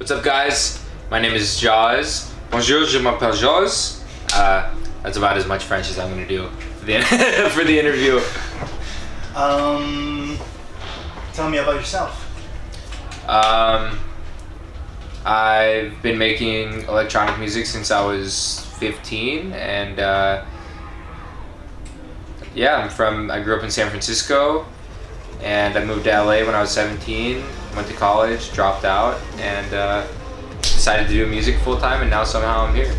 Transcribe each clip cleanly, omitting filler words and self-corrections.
What's up, guys? My name is Jauz. Bonjour, je m'appelle Jauz. That's about as much French as I'm going to do for the, for the interview. Tell me about yourself. I've been making electronic music since I was 15, and yeah, I grew up in San Francisco, and I moved to LA when I was 17, went to college, dropped out, and decided to do music full time, and now somehow I'm here.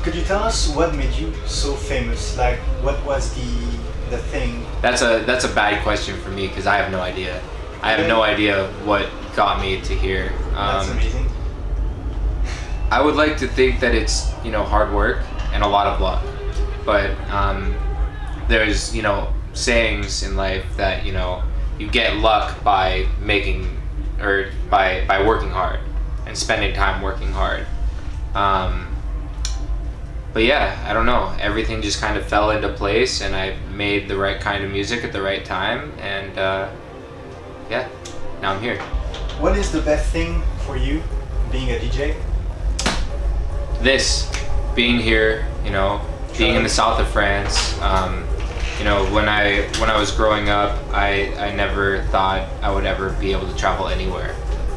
Could you tell us what made you so famous? Like, what was the thing? That's a bad question for me because I have no idea. I have no idea what got me to here. That's amazing. I would like to think that it's, you know, hard work and a lot of luck, but there's, you know, sayings in life that, you know, you get luck by making, or by working hard and spending time working hard. But yeah, I don't know, everything just kind of fell into place, and I made the right kind of music at the right time, and yeah, now I'm here. What is the best thing for you being a DJ? This, being here, you know, being in the south of France. You know, when I was growing up, I never thought I would ever be able to travel anywhere.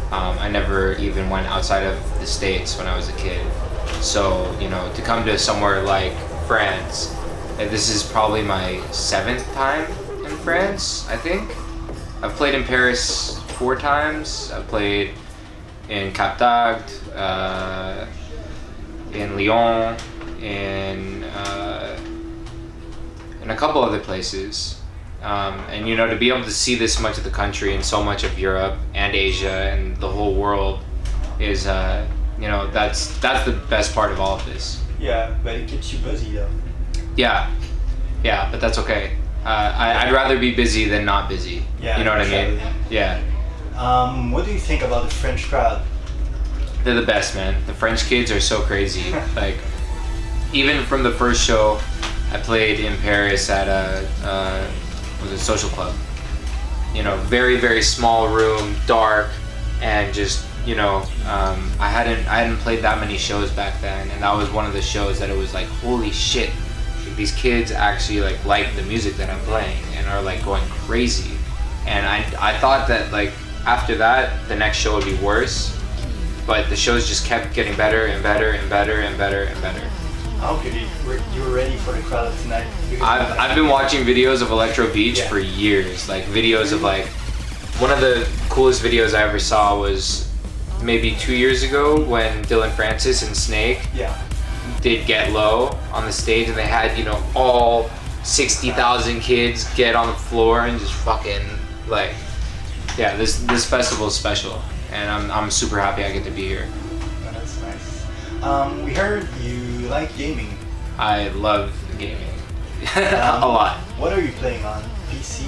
I never even went outside of the States when I was a kid. So, you know, to come to somewhere like France, this is probably my 7th time in France, I think. I've played in Paris 4 times. I've played in Cap d'Agde, in Lyon, in a couple other places. And you know, to be able to see this much of the country and so much of Europe and Asia and the whole world is, you know, that's the best part of all of this. Yeah, but it keeps you busy though. Yeah, but that's okay. I'd rather be busy than not busy. Yeah, you know what I mean? Yeah. What do you think about the French crowd? They're the best, man. The French kids are so crazy. Like, even from the first show, I played in Paris at a social club. You know, very, very small room, dark, and just, you know, I hadn't played that many shows back then, and that was one of the shows that it was like, holy shit, these kids actually like the music that I'm playing and are like going crazy. And I thought that like after that the next show would be worse, but the shows just kept getting better and better and better and better and better. How could you were ready for the crowd tonight? I've been watching videos of Electro Beach for years, like videos of like, one of the coolest videos I ever saw was maybe 2 years ago when Dylan Francis and Snake did Get Low on the stage, and they had, you know, all 60,000 kids get on the floor and just fucking like, yeah, this festival is special, and I'm super happy I get to be here. Oh, that's nice. We heard you like gaming. I love gaming a lot. What are you playing on? PC?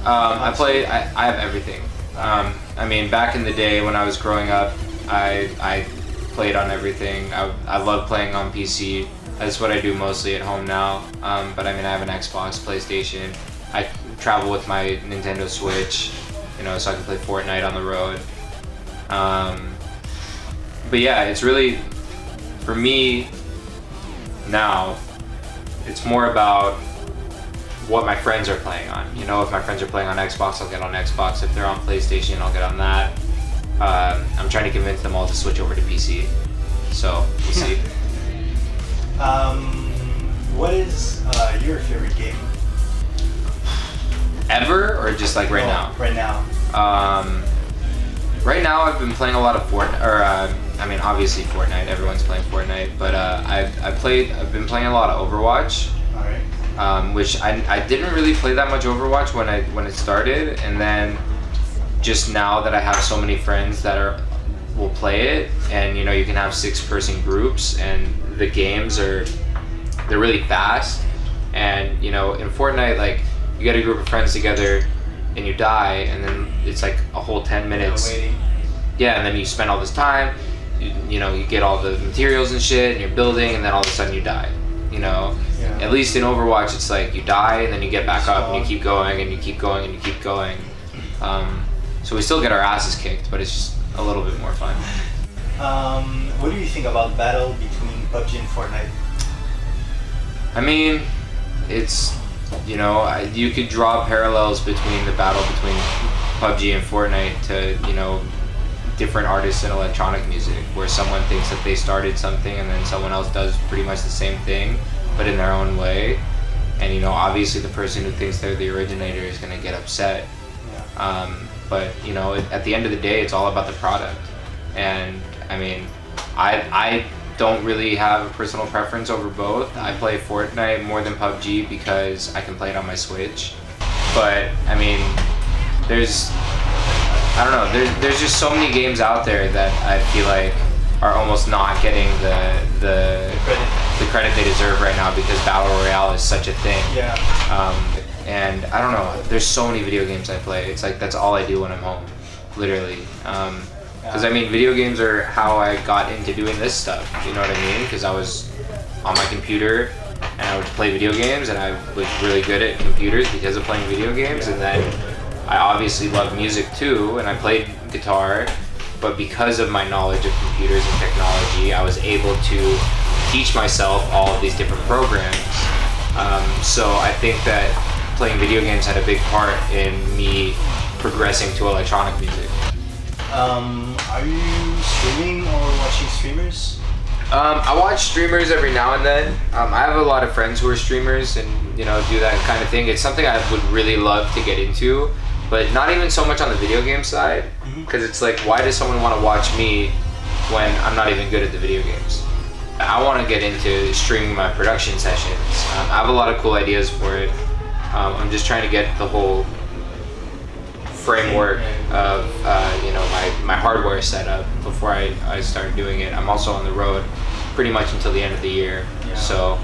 I have everything. I mean, back in the day when I was growing up, I played on everything. I love playing on PC. That's what I do mostly at home now. But I mean, I have an Xbox, PlayStation. I travel with my Nintendo Switch, you know, so I can play Fortnite on the road. But yeah, it's really, for me now, it's more about what my friends are playing on. You know, if my friends are playing on Xbox, I'll get on Xbox. If they're on PlayStation, I'll get on that. I'm trying to convince them all to switch over to PC. So, we'll see. What is your favorite game? Ever, or just like right now? Right now. Right now I've been playing a lot of Fortnite, or I mean, obviously Fortnite, everyone's playing Fortnite, but I've been playing a lot of Overwatch. Alright. Which I didn't really play that much Overwatch when it started, and then just now that I have so many friends that will play it, and you know, you can have 6-person groups, and the games they're really fast, and you know, in Fortnite, like, you get a group of friends together and you die, and then it's like a whole 10 minutes. Yeah, and then you spend all this time, you know, you get all the materials and shit, and you're building, and then all of a sudden you die. You know, at least in Overwatch, it's like you die and then you get back up and you keep going and you keep going and you keep going. So we still get our asses kicked, but it's just a little bit more fun. What do you think about battle between PUBG and Fortnite? I mean, it's, you know, you could draw parallels between the battle between PUBG and Fortnite to, you know, different artists in electronic music, where someone thinks that they started something and then someone else does pretty much the same thing, but in their own way. And, you know, obviously the person who thinks they're the originator is going to get upset. Yeah. But, you know, at the end of the day, it's all about the product. And, I mean, I don't really have a personal preference over both. I play Fortnite more than PUBG because I can play it on my Switch. But, I mean, I don't know, there's just so many games out there that I feel like are almost not getting the credit they deserve right now because Battle Royale is such a thing. Yeah. And I don't know, there's so many video games I play. It's like that's all I do when I'm home, literally. Because I mean, video games are how I got into doing this stuff, you know what I mean? Because I was on my computer and I would play video games, and I was really good at computers because of playing video games. And then I obviously love music too, and I played guitar, but because of my knowledge of computers and technology, I was able to teach myself all of these different programs. So I think that playing video games had a big part in me progressing to electronic music. Are you streaming or watching streamers? I watch streamers every now and then. I have a lot of friends who are streamers and, you know, do that kind of thing. It's something I would really love to get into, but not even so much on the video game side, because it's like, why does someone want to watch me when I'm not even good at the video games? I want to get into streaming my production sessions. I have a lot of cool ideas for it. I'm just trying to get the whole framework of you know, my hardware set up before I start doing it. I'm also on the road pretty much until the end of the year, so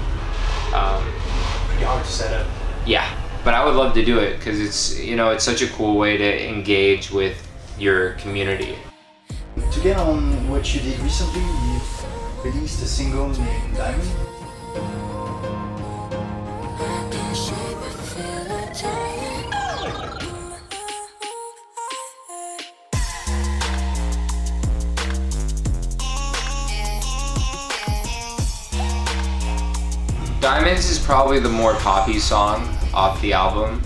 pretty hard to set up. Yeah, but I would love to do it because it's, you know, it's such a cool way to engage with your community. To get on what you did recently, you released a single named Diamond. Diamonds is probably the more poppy song off the album.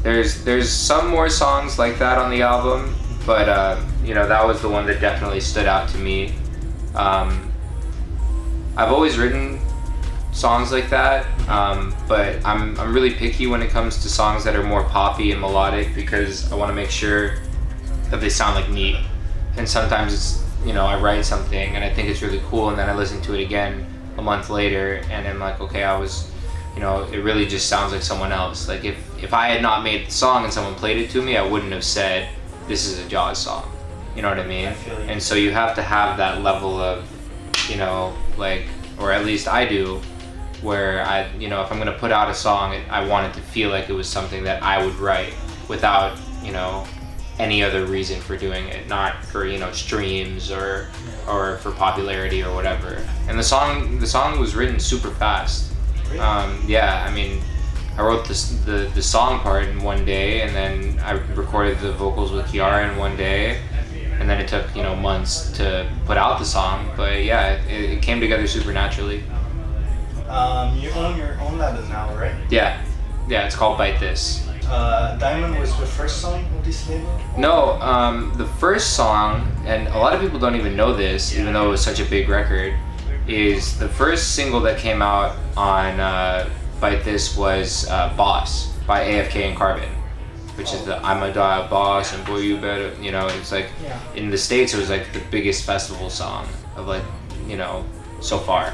There's some more songs like that on the album, but you know, that was the one that definitely stood out to me. I've always written songs like that, but I'm really picky when it comes to songs that are more poppy and melodic, because I want to make sure that they sound like me. And sometimes it's, you know, I write something and I think it's really cool, and then I listen to it again a month later and I'm like, okay, you know, it really just sounds like someone else. Like if I had not made the song and someone played it to me, I wouldn't have said this is a Jauz song. You know what I mean? And so you have to have that level of, you know, like, or at least I do, where I, you know, if I'm gonna put out a song, I want it to feel like it was something that I would write without, you know, any other reason for doing it, not for, you know, streams or for popularity or whatever. And the song was written super fast. Really? Yeah, I mean, I wrote the song part in one day, and then I recorded the vocals with Kiara in one day, and then it took, you know, months to put out the song. But yeah, it came together super naturally. You own your own label now, right? Yeah, it's called Bite This. Diamond was the first song of this label? No, the first song, and a lot of people don't even know this, even though it was such a big record, is the first single that came out on Bite This was Boss by AFK and Carbon, which is the I'm a die boss and boy you better, you know, it's like, in the States it was like the biggest festival song of, like, you know, so far.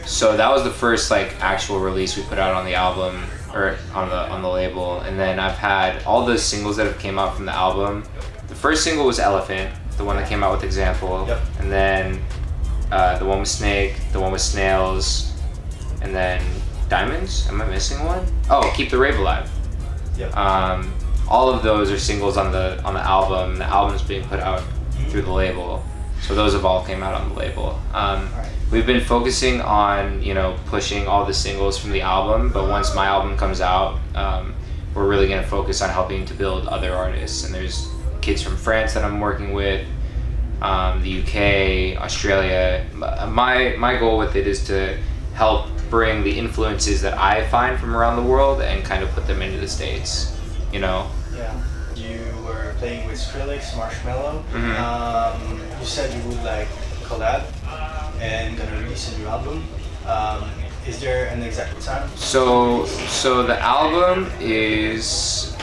So that was the first, like, actual release we put out on the album, or on the label. And then I've had all the singles that have came out from the album. The first single was Elephant, the one that came out with Example. Yep. And then the one with Snake, the one with Snails, and then Diamonds. Am I missing one? Oh, Keep the Rave Alive. Yep. All of those are singles on the album. The album's being put out through the label, so those have all came out on the label. We've been focusing on, you know, pushing all the singles from the album, but once my album comes out, we're really going to focus on helping to build other artists. And there's kids from France that I'm working with, the UK, Australia. My goal with it is to help bring the influences that I find from around the world and kind of put them into the States, you know? Yeah. You were playing with Skrillex, Marshmello. You said you would like collab and gonna release a new album. Is there an exact time? So the album is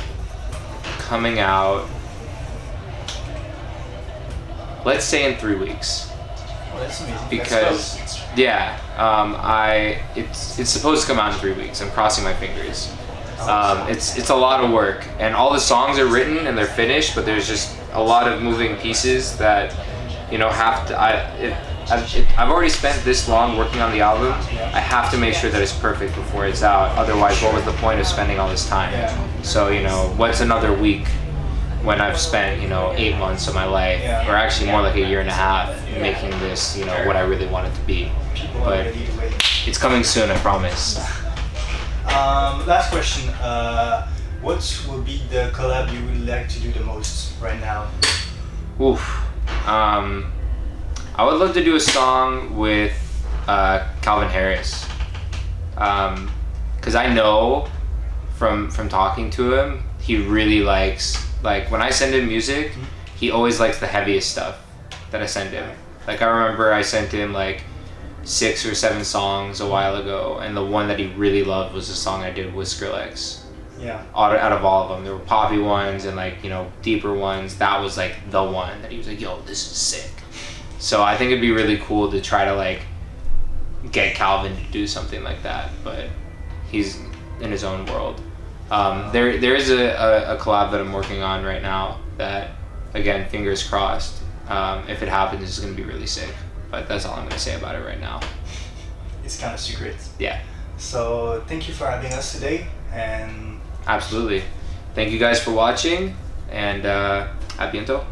coming out, let's say in 3 weeks. Oh, that's amazing. Because yeah, it's supposed to come out in 3 weeks. I'm crossing my fingers. It's a lot of work, and all the songs are written and they're finished, but there's just a lot of moving pieces that, you know, have to. I've already spent this long working on the album. I have to make sure that it's perfect before it's out. Otherwise, what was the point of spending all this time? So, you know, what's another week when I've spent, you know, 8 months of my life, or actually more like a year and a half, making this, you know, what I really want it to be. But it's coming soon, I promise. Last question. What would be the collab you would like to do the most right now? Oof. I would love to do a song with Calvin Harris, because I know from talking to him, he really likes, like, when I send him music, he always likes the heaviest stuff that I send him. Like, I remember I sent him like 6 or 7 songs a while ago, and the one that he really loved was the song I did with Skrillex. Yeah. Out of all of them, there were poppy ones and, like, you know, deeper ones. That was like the one that he was like, yo, this is sick. So I think it'd be really cool to try to, like, get Calvin to do something like that, but he's in his own world. There is a collab that I'm working on right now that, again, fingers crossed, if it happens, it's going to be really sick. But that's all I'm going to say about it right now. It's kind of secret. Yeah. So thank you for having us today, and absolutely. Thank you guys for watching, and à bientôt.